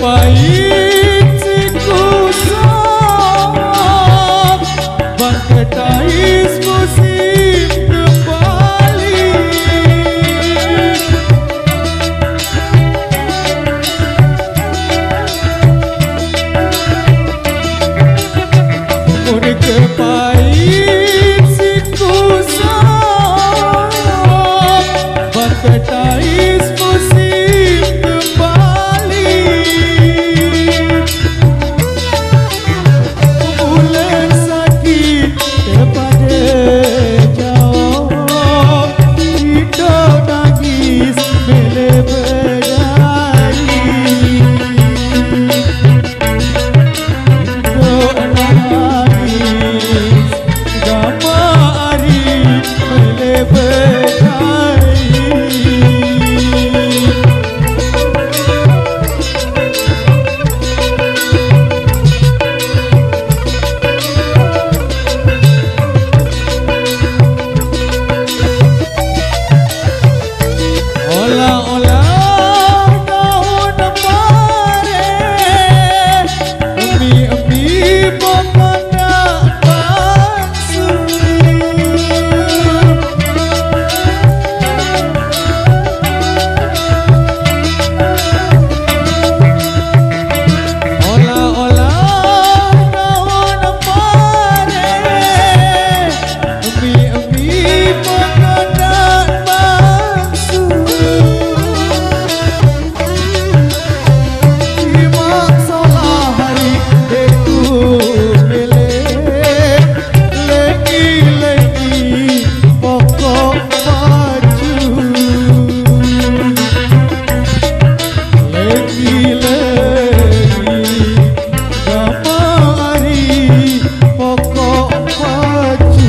pahit si kusam bangketais musim kembali mudik pahit si kusam bangketais musim kembali bulan sakit daripada jauh hidup nangis bila berdari hidup nangis gama hari bila berdari olah-olah daun pare emi-emi pokoknya bangsu olah-olah daun pare emi-emi pokoknya bangsu Imak salah hari itu milik lagi-lagi pokok baju lagi-lagi gama hari pokok baju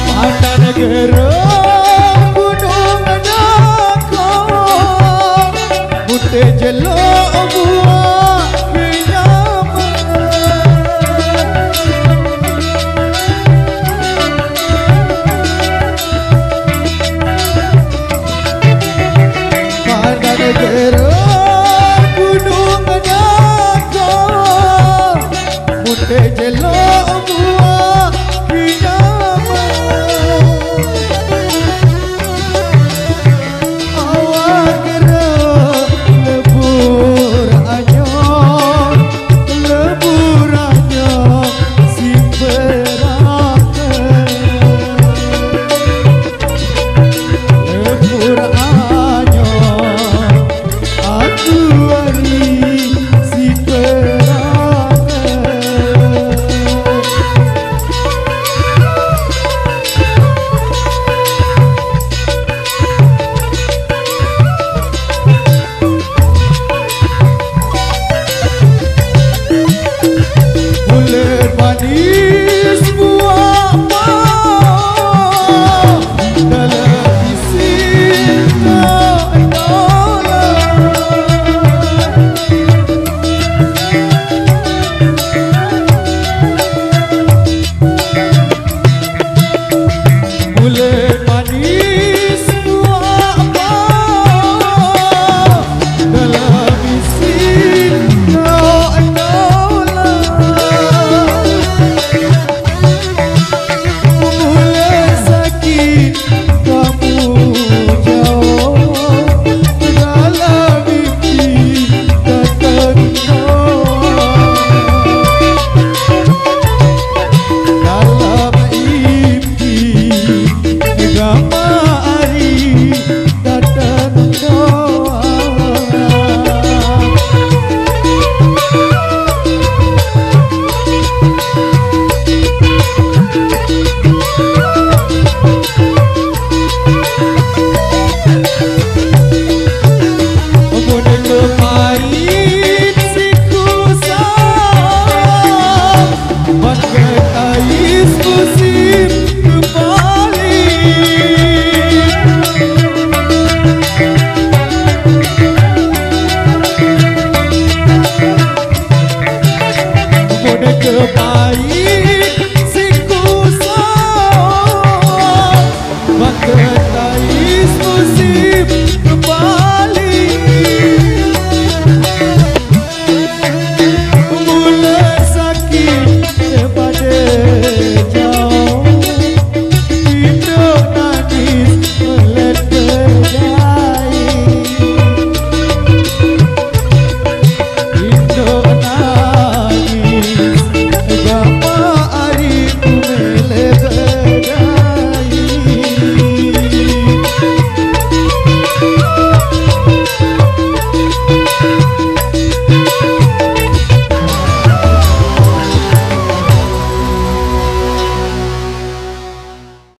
Mata negara gunung Naka Mute jelok buah kenyaman Mata negara gunung Naka Mute jelok buah kenyaman awak gerak lebur anyong si berakan lebur anyong aku hari si berakan bulan mani